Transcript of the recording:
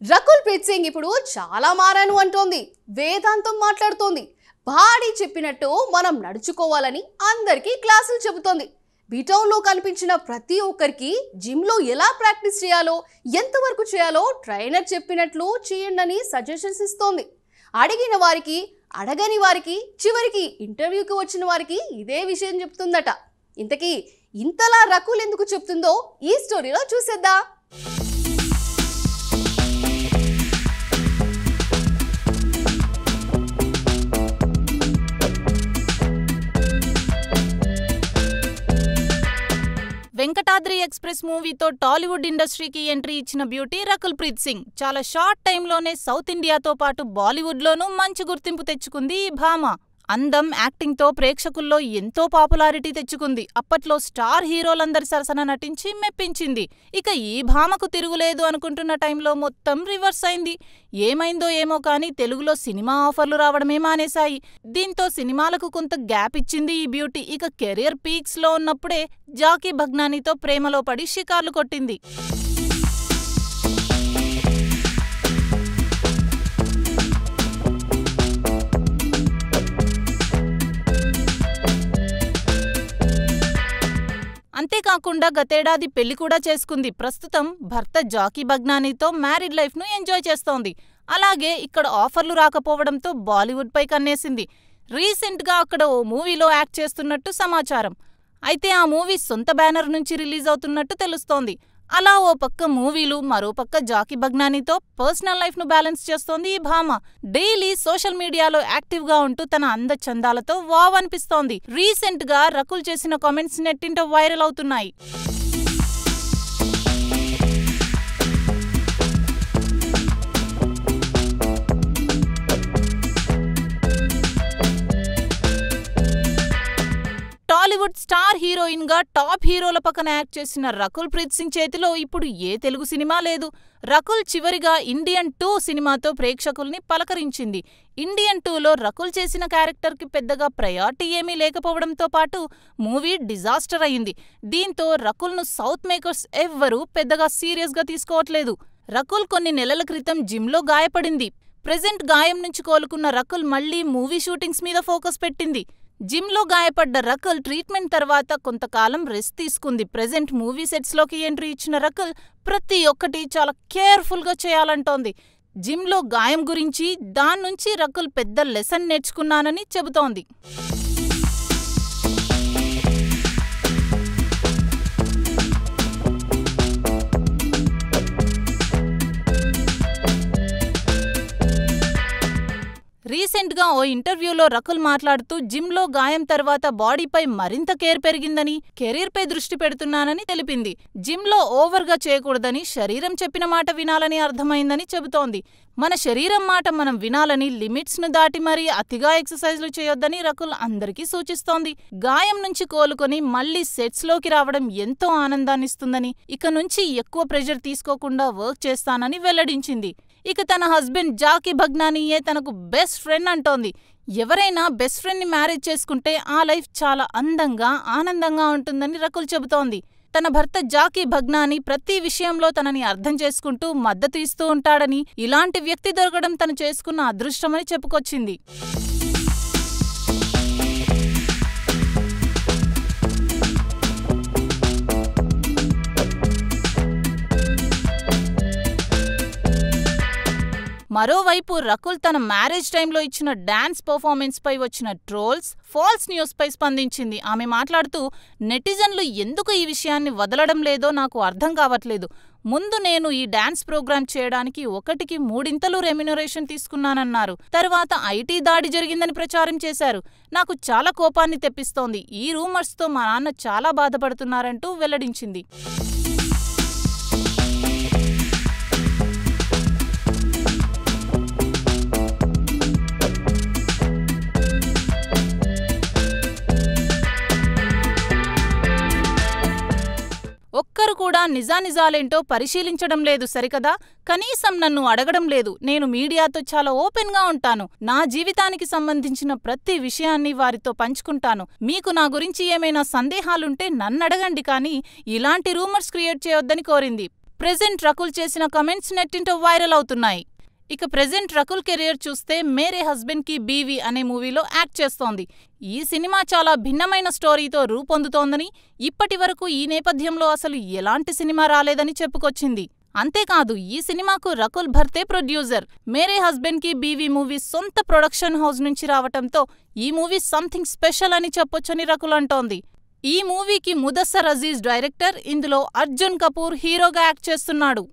రకుల్ ప్రీత్ సింగ్ ఇప్పుడు చాలా మారాను అంటోంది. వేదాంతం మాట్లాడుతోంది. బాడీ చెప్పినట్టు మనం నడుచుకోవాలని అందరికీ క్లాసులు చెబుతోంది. బీటౌన్లో కనిపించిన ప్రతి ఒక్కరికి జిమ్లో ఎలా ప్రాక్టీస్ చేయాలో, ఎంతవరకు చేయాలో ట్రైనర్ చెప్పినట్లు చేయండి సజెషన్స్ ఇస్తోంది. అడిగిన వారికి, అడగని వారికి, చివరికి ఇంటర్వ్యూకి వచ్చిన వారికి ఇదే విషయం చెప్తుందట. ఇంతకీ ఇంతలా రకుల్ ఎందుకు చెప్తుందో ఈ స్టోరీలో చూసేద్దాం. వెంకటాద్రి ఎక్స్ప్రెస్ మూవీతో టాలీవుడ్ ఇండస్ట్రీకి ఎంట్రీ ఇచ్చిన బ్యూటీ రకుల్ ప్రీత్ సింగ్ చాలా షార్ట్ టైంలోనే సౌత్ ఇండియాతో పాటు బాలీవుడ్లోనూ మంచి గుర్తింపు తెచ్చుకుంది ఈ భామ. అందం, యాక్టింగ్తో ప్రేక్షకుల్లో ఎంతో పాపులారిటీ తెచ్చుకుంది. అప్పట్లో స్టార్ హీరోలందరి సరసన నటించి మెప్పించింది. ఇక ఈ భామకు తిరుగులేదు అనుకుంటున్న టైంలో మొత్తం రివర్స్ అయింది. ఏమైందో ఏమో కానీ తెలుగులో సినిమా ఆఫర్లు రావడమే మానేశాయి. దీంతో సినిమాలకు కొంత గ్యాప్ ఇచ్చింది ఈ బ్యూటీ. ఇక కెరియర్ పీక్స్లో ఉన్నప్పుడే జాకీ భగ్నానీతో ప్రేమలో పడి షికార్లు కొట్టింది. అంతేకాకుండా గతేడాది పెళ్లి కూడా చేసుకుంది. ప్రస్తుతం భర్త జాకీ భగ్నానీతో మ్యారీడ్ లైఫ్ను ఎంజాయ్ చేస్తోంది. అలాగే ఇక్కడ ఆఫర్లు రాకపోవడంతో బాలీవుడ్పై కన్నేసింది. రీసెంట్గా అక్కడ ఓ మూవీలో యాక్ట్ చేస్తున్నట్టు సమాచారం. అయితే ఆ మూవీ సొంత బ్యానర్ నుంచి రిలీజ్ అవుతున్నట్టు తెలుస్తోంది. అలా ఓ పక్క మూవీలు, మరోపక్క జాకీ భగ్నానీతో పర్సనల్ లైఫ్ను బ్యాలెన్స్ చేస్తోంది ఈ భామ. డైలీ సోషల్ మీడియాలో యాక్టివ్గా ఉంటూ తన అందచందాలతో వావ్ అనిపిస్తోంది. రీసెంట్గా రకుల్ చేసిన కామెంట్స్ నెట్టింట వైరల్ అవుతున్నాయి. టాలీవుడ్ స్టార్ హీరోయిన్ గా టాప్ హీరోల పక్కన యాక్ట్ చేసిన రకుల్ ప్రీత్ సింగ్ చేతిలో ఇప్పుడు ఏ తెలుగు సినిమా లేదు. రకుల్ చివరిగా ఇండియన్ 2 సినిమాతో ప్రేక్షకుల్ని పలకరించింది. ఇండియన్ 2లో రకుల్ చేసిన క్యారెక్టర్కి పెద్దగా ప్రయారిటీ ఏమీ లేకపోవడంతో పాటు మూవీ డిజాస్టర్ అయింది. దీంతో రకుల్ను సౌత్ మేకర్స్ ఎవ్వరూ పెద్దగా సీరియస్గా తీసుకోవట్లేదు. రకుల్ కొన్ని నెలల క్రితం జిమ్లో గాయపడింది. ప్రెజెంట్ గాయం నుంచి కోలుకున్న రకుల్ మళ్లీ మూవీ షూటింగ్స్ మీద ఫోకస్ పెట్టింది. జిమ్లో గాయపడ్డ రకుల్ ట్రీట్మెంట్ తర్వాత కొంతకాలం రెస్ట్ తీసుకుంది. ప్రెజెంట్ మూవీ సెట్స్లోకి ఎంట్రీ ఇచ్చిన రకుల్ ప్రతి ఒక్కటి చాలా కేర్ఫుల్గా చేయాలంటోంది. జిమ్లో గాయం గురించి, దాన్నుంచి రకుల్ పెద్ద లెసన్ నేర్చుకున్నానని చెబుతోంది. రీసెంట్గా ఓ ఇంటర్వ్యూలో రకుల్ మాట్లాడుతూ జిమ్లో గాయం తర్వాత బాడీపై మరింత కేర్ పెరిగిందని, కెరీర్పై దృష్టి పెడుతున్నానని తెలిపింది. జిమ్లో ఓవర్గా చేయకూడదని, శరీరం చెప్పిన మాట వినాలని అర్థమైందని చెబుతోంది. మన శరీరం మాట మనం వినాలని, లిమిట్స్ను దాటి మరీ అతిగా ఎక్సర్సైజ్లు చేయొద్దని రకుల్ అందరికీ సూచిస్తోంది. గాయం నుంచి కోలుకొని మళ్లీ సెట్స్లోకి రావడం ఎంతో ఆనందాన్నిస్తుందని, ఇక నుంచి ఎక్కువ ప్రెషర్ తీసుకోకుండా వర్క్ చేస్తానని వెల్లడించింది. ఇక తన హస్బెండ్ జాకీ భగ్నానీయే తనకు బెస్ట్ ఫ్రెండ్ అంటోంది. ఎవరైనా బెస్ట్ ఫ్రెండ్ని మ్యారేజ్ చేసుకుంటే ఆ లైఫ్ చాలా అందంగా, ఆనందంగా ఉంటుందని రకుల్ చెబుతోంది. తన భర్త జాకీ భగ్నానీ ప్రతి విషయంలో తనని అర్థం చేసుకుంటూ మద్దతు ఇస్తూ ఉంటాడని, ఇలాంటి వ్యక్తి దొరకడం తను చేసుకున్న అదృష్టమని చెప్పుకొచ్చింది. మరోవైపు రకుల్ తన మ్యారేజ్ టైంలో ఇచ్చిన డాన్స్ పర్ఫార్మెన్స్పై వచ్చిన ట్రోల్స్, ఫాల్స్ న్యూస్పై స్పందించింది. ఆమె మాట్లాడుతూ, నెటిజన్లు ఎందుకు ఈ విషయాన్ని వదలడం లేదో నాకు అర్థం కావట్లేదు. ముందు నేను ఈ డాన్స్ ప్రోగ్రాం చేయడానికి 1కి 3 రెమ్యునరేషన్ తీసుకున్నానన్నారు. తర్వాత ఐటీ దాడి జరిగిందని ప్రచారం చేశారు. నాకు చాలా కోపాన్ని తెప్పిస్తోంది. ఈ రూమర్స్తో మా నాన్న చాలా బాధపడుతున్నారంటూ వెల్లడించింది. ఒక్కరు కూడా నిజానిజాలేంటో పరిశీలించడం లేదు సరికదా? కనీసం నన్ను అడగడం లేదు. నేను మీడియాతో చాలా ఓపెన్గా ఉంటాను. నా జీవితానికి సంబంధించిన ప్రతి విషయాన్ని వారితో పంచుకుంటాను. మీకు నా గురించి ఏమైనా సందేహాలుంటే నన్నడగండి, కానీ ఇలాంటి రూమర్స్ క్రియేట్ చేయొద్దని కోరింది. ప్రెజెంట్ రకుల్ చేసిన కమెంట్స్ నెట్టింట వైరల్ అవుతున్నాయి. ఇక ప్రెజెంట్ రకుల్ కెరియర్ చూస్తే మేరే హస్బెండ్ కి బీవీ అనే మూవీలో యాక్ట్ చేస్తోంది. ఈ సినిమా చాలా భిన్నమైన స్టోరీతో రూపొందుతోందని, ఇప్పటివరకు ఈ నేపథ్యంలో అసలు ఎలాంటి సినిమా రాలేదని చెప్పుకొచ్చింది. అంతేకాదు, ఈ సినిమాకు రకుల్ భర్తే ప్రొడ్యూసర్. మేరే హస్బెండ్ కి బీవీ మూవీ సొంత ప్రొడక్షన్ హౌస్ నుంచి రావటంతో ఈ మూవీ సంథింగ్ స్పెషల్ అని చెప్పొచ్చని రకుల్ అంటోంది. ఈ మూవీకి ముదస్సర్ అజీజ్ డైరెక్టర్. ఇందులో అర్జున్ కపూర్ హీరోగా యాక్ట్ చేస్తున్నాడు.